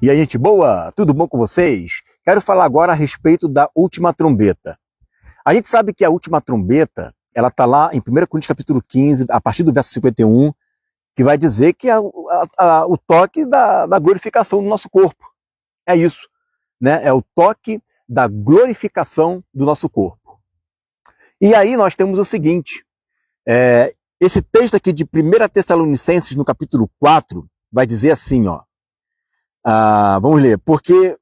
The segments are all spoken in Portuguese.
E aí, gente boa, tudo bom com vocês? Quero falar agora a respeito da última trombeta. A gente sabe que a última trombeta, ela está lá em 1 Coríntios capítulo 15, a partir do verso 51, que vai dizer que é o toque da glorificação do nosso corpo. É isso, né? É o toque da glorificação do nosso corpo. E aí nós temos o seguinte, esse texto aqui de 1 Tessalonicenses, no capítulo 4, vai dizer assim, ó. Vamos ler. Porque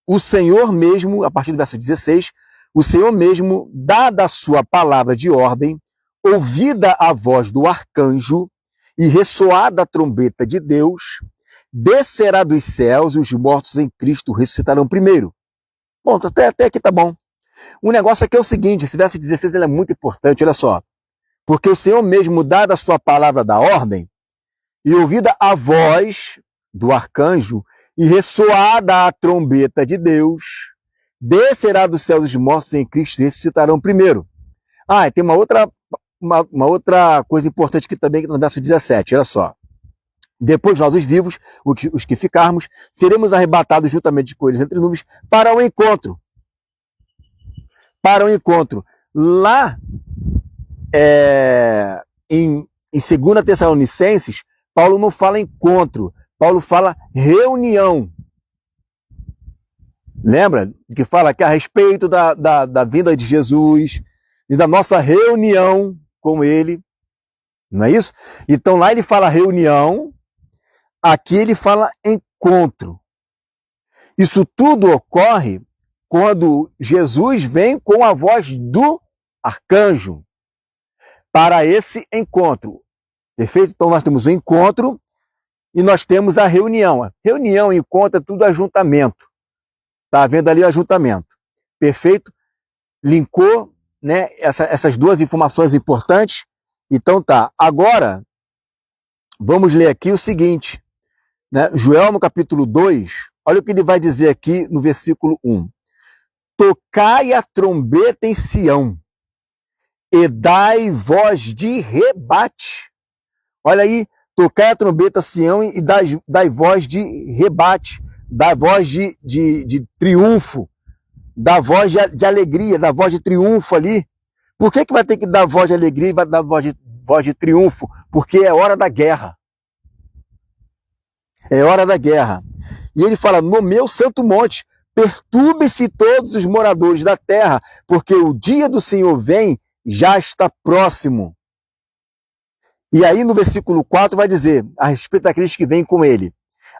o Senhor mesmo, a partir do verso 16, o Senhor mesmo, dada a sua palavra de ordem, ouvida a voz do arcanjo e ressoada a trombeta de Deus, descerá dos céus e os mortos em Cristo ressuscitarão primeiro. Bom, até aqui tá bom. O negócio aqui é o seguinte, esse verso 16 ele é muito importante, olha só. Porque o Senhor mesmo, dada a sua palavra da ordem, e ouvida a voz do arcanjo, e ressoada a trombeta de Deus, descerá dos céus os mortos em Cristo e ressuscitarão primeiro. E tem uma outra coisa importante aqui também, que está no verso 17, olha só. Depois nós, os vivos, os que ficarmos, seremos arrebatados juntamente com eles entre nuvens para o encontro. Para o encontro. Lá, em 2 Tessalonicenses, Paulo não fala encontro, Paulo fala reunião. Lembra que fala aqui a respeito da vinda de Jesus e da nossa reunião com ele, não é isso? Então lá ele fala reunião, aqui ele fala encontro. Isso tudo ocorre quando Jesus vem com a voz do arcanjo para esse encontro. Perfeito? Então nós temos o encontro e nós temos a reunião. Reunião e encontro é tudo ajuntamento. Está vendo ali o ajuntamento. Perfeito? Linkou, né, essas duas informações importantes. Então tá. Agora, vamos ler aqui o seguinte. Né? Joel, no capítulo 2, olha o que ele vai dizer aqui no versículo 1. Tocai a trombeta em Sião e dai voz de rebate. Olha aí, tocai a trombeta a Sião e dai voz de rebate, dá voz de triunfo, dá voz de alegria, dá voz de triunfo ali. Por que vai ter que dar voz de alegria e vai dar voz de triunfo? Porque é hora da guerra. É hora da guerra. E ele fala, no meu santo monte, perturbe-se todos os moradores da terra, porque o dia do Senhor vem, já está próximo. E aí no versículo 4 vai dizer, a respeito daqueles que vêm com ele,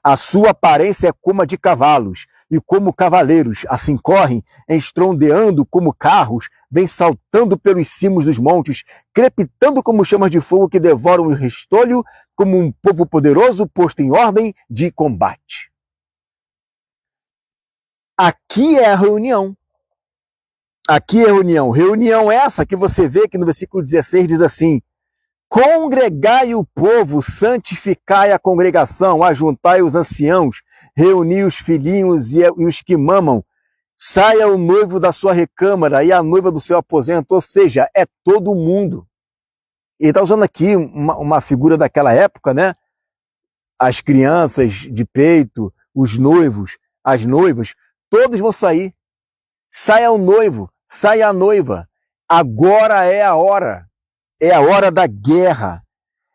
a sua aparência é como a de cavalos, e como cavaleiros, assim correm, estrondeando como carros, vem saltando pelos cimos dos montes, crepitando como chamas de fogo que devoram o restolho, como um povo poderoso posto em ordem de combate. Aqui é a reunião. Aqui é a reunião. Reunião essa que você vê que no versículo 16 diz assim, congregai o povo, santificai a congregação, ajuntai os anciãos, reuni os filhinhos e os que mamam, saia o noivo da sua recâmara e a noiva do seu aposento, ou seja, é todo mundo. Ele está usando aqui uma figura daquela época, né? As crianças de peito, os noivos, as noivas, todos vão sair. Saia o noivo, saia a noiva. Agora é a hora. É a hora da guerra.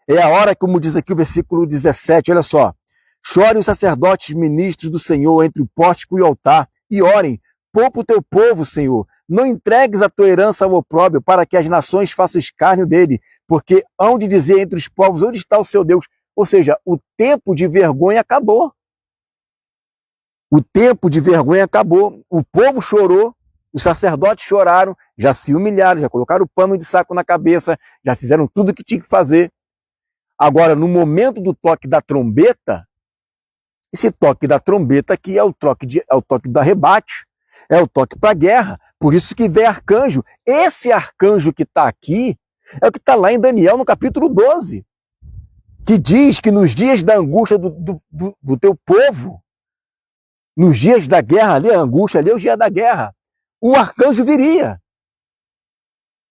É a hora, como diz aqui o versículo 17, olha só. Chorem os sacerdotes ministros do Senhor entre o pórtico e o altar, e orem, poupa o teu povo, Senhor. Não entregues a tua herança ao opróbrio, para que as nações façam escárnio dele, porque hão de dizer entre os povos, onde está o seu Deus? Ou seja, o tempo de vergonha acabou. O tempo de vergonha acabou. O povo chorou, os sacerdotes choraram, já se humilharam, já colocaram o pano de saco na cabeça, já fizeram tudo o que tinha que fazer. Agora, no momento do toque da trombeta, esse toque da trombeta aqui é o toque do arrebate, é o toque para a guerra. Por isso que vem arcanjo. Esse arcanjo que está aqui é o que está lá em Daniel, no capítulo 12, que diz que nos dias da angústia do teu povo, nos dias da guerra ali, a angústia ali é o dia da guerra, o arcanjo viria.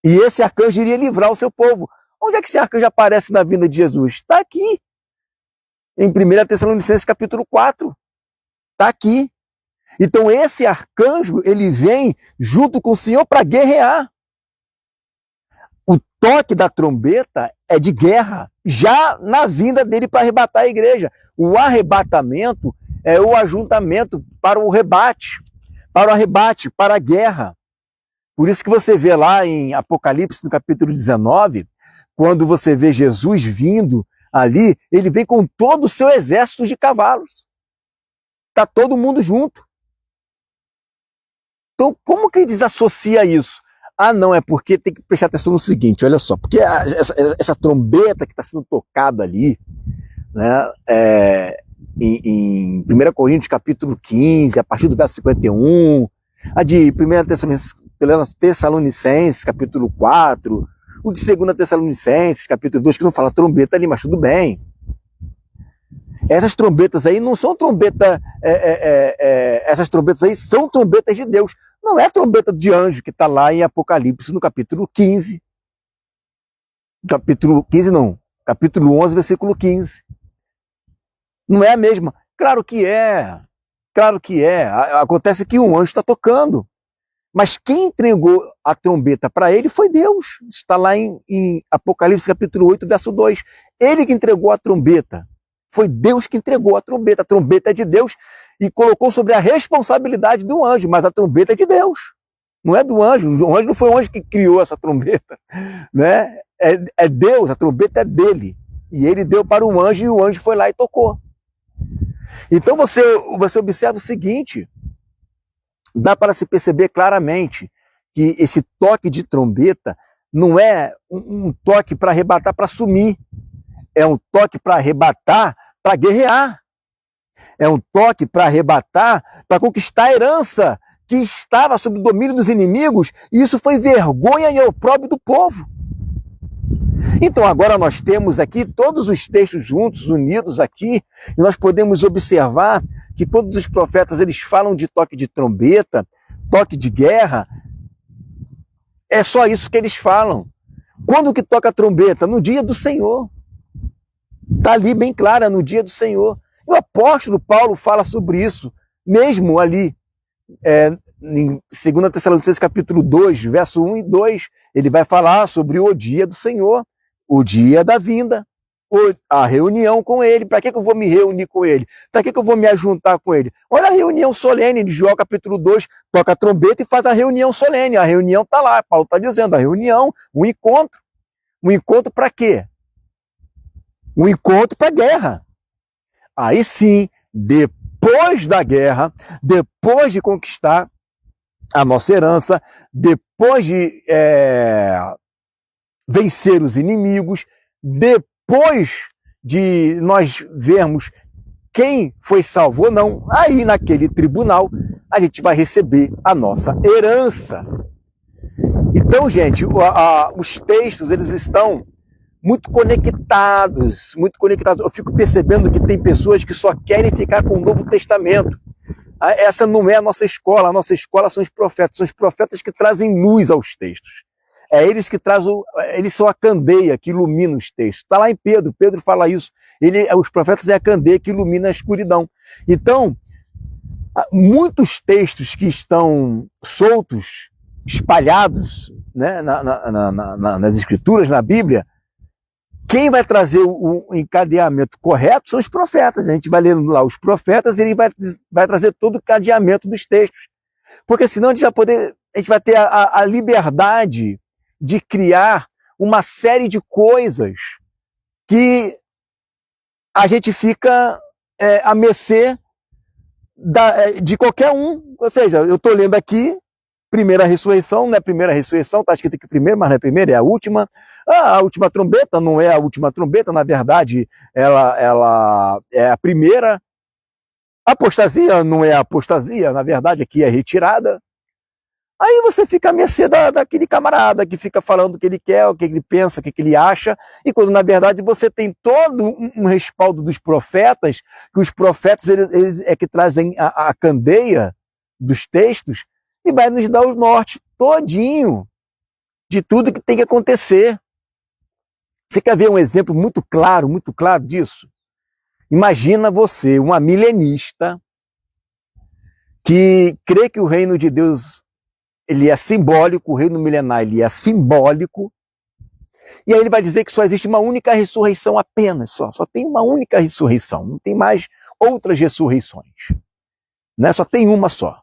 E esse arcanjo iria livrar o seu povo. Onde é que esse arcanjo aparece na vinda de Jesus? Está aqui. Em 1 Tessalonicenses capítulo 4. Está aqui. Então esse arcanjo, ele vem junto com o Senhor para guerrear. O toque da trombeta é de guerra, já na vinda dele para arrebatar a igreja. O arrebatamento é o ajuntamento para o rebate, para a guerra. Por isso que você vê lá em Apocalipse, no capítulo 19, quando você vê Jesus vindo ali, ele vem com todo o seu exército de cavalos. Está todo mundo junto. Então, como que desassocia isso? Ah, não, é porque tem que prestar atenção no seguinte, olha só, porque essa trombeta que está sendo tocada ali, né, em 1 Coríntios capítulo 15, a partir do verso 51, a de 1 Tessalonicenses capítulo 4, o de 2 Tessalonicenses capítulo 2, que não fala trombeta ali, mas tudo bem. Essas trombetas aí não são trombetas, essas trombetas aí são trombetas de Deus. Não é trombeta de anjo que está lá em Apocalipse no capítulo 15. Capítulo 15 não, capítulo 11, versículo 15. Não é a mesma. Claro que é. Claro que é. Acontece que um anjo está tocando. Mas quem entregou a trombeta para ele foi Deus. Está lá em Apocalipse capítulo 8, verso 2. Ele que entregou a trombeta. Foi Deus que entregou a trombeta. A trombeta é de Deus e colocou sobre a responsabilidade do anjo, mas a trombeta é de Deus. Não é do anjo. O anjo não foi o anjo que criou essa trombeta, né? É Deus, a trombeta é dele. E ele deu para o anjo e o anjo foi lá e tocou. Então você observa o seguinte, dá para se perceber claramente que esse toque de trombeta não é um toque para arrebatar, para sumir. É um toque para arrebatar, para guerrear. É um toque para arrebatar, para conquistar a herança que estava sob o domínio dos inimigos, e isso foi vergonha e opróbrio do povo. Então agora nós temos aqui todos os textos juntos, unidos aqui, e nós podemos observar que todos os profetas eles falam de toque de trombeta, toque de guerra. É só isso que eles falam. Quando que toca a trombeta? No dia do Senhor. Está ali bem clara, no dia do Senhor. O apóstolo Paulo fala sobre isso, mesmo ali, em 2 Tessalonicenses capítulo 2, verso 1 e 2, ele vai falar sobre o dia do Senhor, o dia da vinda, a reunião com ele. Para que eu vou me reunir com ele? Para que eu vou me ajuntar com ele? Olha a reunião solene de João capítulo 2, toca a trombeta e faz a reunião solene. A reunião está lá, Paulo está dizendo, a reunião, um encontro. Um encontro para quê? Um encontro para a guerra. Aí sim, depois da guerra, depois de conquistar a nossa herança, depois de vencer os inimigos, depois de nós vermos quem foi salvo ou não, aí naquele tribunal a gente vai receber a nossa herança. Então, gente, os textos eles estão muito conectados, muito conectados. Eu fico percebendo que tem pessoas que só querem ficar com o Novo Testamento. Essa não é a nossa escola são os profetas que trazem luz aos textos. É eles que trazem, eles são a candeia que ilumina os textos. Está lá em Pedro fala isso. Os profetas é a candeia que ilumina a escuridão. Então, muitos textos que estão soltos, espalhados, né, nas escrituras, na Bíblia, quem vai trazer o encadeamento correto são os profetas. A gente vai lendo lá os profetas e ele vai trazer todo o encadeamento dos textos. Porque senão a gente vai ter a liberdade de criar uma série de coisas que a gente fica à mercê de qualquer um. Ou seja, eu estou lendo aqui, primeira ressurreição, não é primeira ressurreição, está escrito aqui primeiro, mas não é primeira, é a última. A última trombeta não é a última trombeta, na verdade, ela é a primeira. Apostasia não é apostasia, na verdade, aqui é retirada. Aí você fica à mercê daquele camarada que fica falando o que ele quer, o que ele pensa, o que ele acha, e quando na verdade você tem todo um respaldo dos profetas, que os profetas eles é que trazem a candeia dos textos, e vai nos dar o norte todinho de tudo que tem que acontecer. Você quer ver um exemplo muito claro disso? Imagina você, uma milenista, que crê que o reino de Deus ele é simbólico, o reino milenar ele é simbólico, e aí ele vai dizer que só existe uma única ressurreição apenas, só tem uma única ressurreição, não tem mais outras ressurreições, né? Só tem uma só.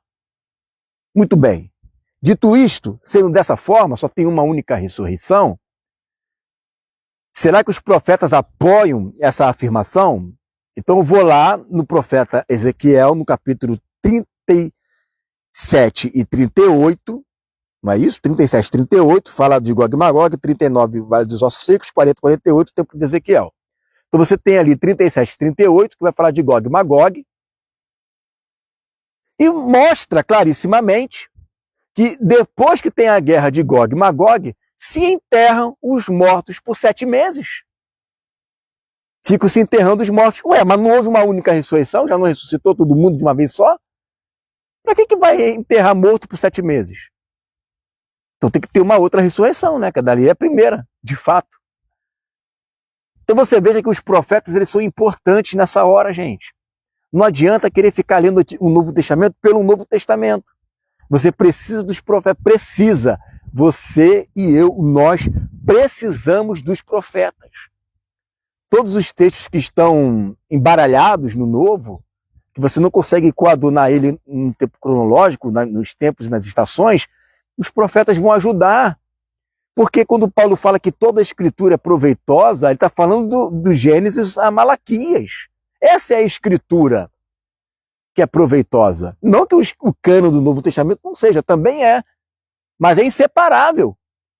Muito bem. Dito isto, sendo dessa forma, só tem uma única ressurreição, será que os profetas apoiam essa afirmação? Então eu vou lá no profeta Ezequiel, no capítulo 37 e 38, não é isso? 37 e 38, fala de Gog e Magog, 39, Vale dos Ossos Secos, 40 e 48, o tempo de Ezequiel. Então você tem ali 37 e 38, que vai falar de Gog e Magog, e mostra clarissimamente que depois que tem a guerra de Gog e Magog, se enterram os mortos por 7 meses. Ficam se enterrando os mortos. Ué, mas não houve uma única ressurreição? Já não ressuscitou todo mundo de uma vez só? Para que vai enterrar morto por 7 meses? Então tem que ter uma outra ressurreição, né? Que dali é a primeira, de fato. Então você veja que os profetas eles são importantes nessa hora, gente. Não adianta querer ficar lendo o Novo Testamento pelo Novo Testamento. Você precisa dos profetas, precisa. Você e eu, nós precisamos dos profetas. Todos os textos que estão embaralhados no Novo, que você não consegue coadunar ele em tempo cronológico, nos tempos e nas estações, os profetas vão ajudar. Porque quando Paulo fala que toda a escritura é proveitosa, ele está falando do Gênesis a Malaquias. Essa é a escritura que é proveitosa. Não que o cânon do Novo Testamento não seja, também é. Mas é inseparável.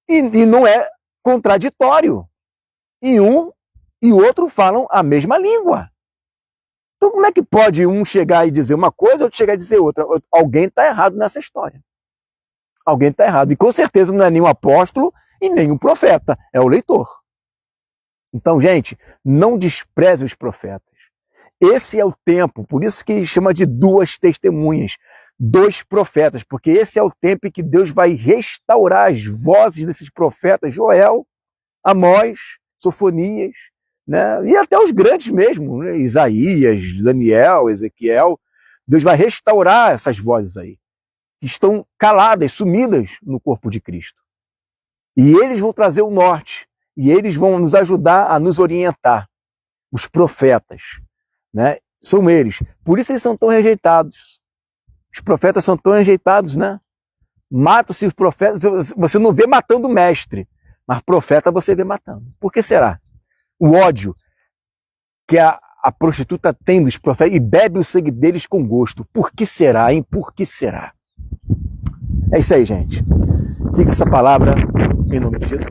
E não é contraditório. E um e o outro falam a mesma língua. Então como é que pode um chegar e dizer uma coisa, outro chegar e dizer outra? Alguém está errado nessa história. Alguém está errado. E com certeza não é nenhum apóstolo e nenhum profeta. É o leitor. Então, gente, não despreze os profetas. Esse é o tempo, por isso que chama de 2 testemunhas, 2 profetas, porque esse é o tempo em que Deus vai restaurar as vozes desses profetas, Joel, Amós, Sofonias, né? E até os grandes mesmo, né? Isaías, Daniel, Ezequiel. Deus vai restaurar essas vozes aí, que estão caladas, sumidas no corpo de Cristo. E eles vão trazer o norte, e eles vão nos ajudar a nos orientar, os profetas. Né? São eles. Por isso eles são tão rejeitados. Os profetas são tão rejeitados, né? Matam-se os profetas. Você não vê matando o mestre, mas profeta você vê matando. Por que será? O ódio que a prostituta tem dos profetas e bebe o sangue deles com gosto. Por que será, hein? Por que será? É isso aí, gente. Fica essa palavra em nome de Jesus.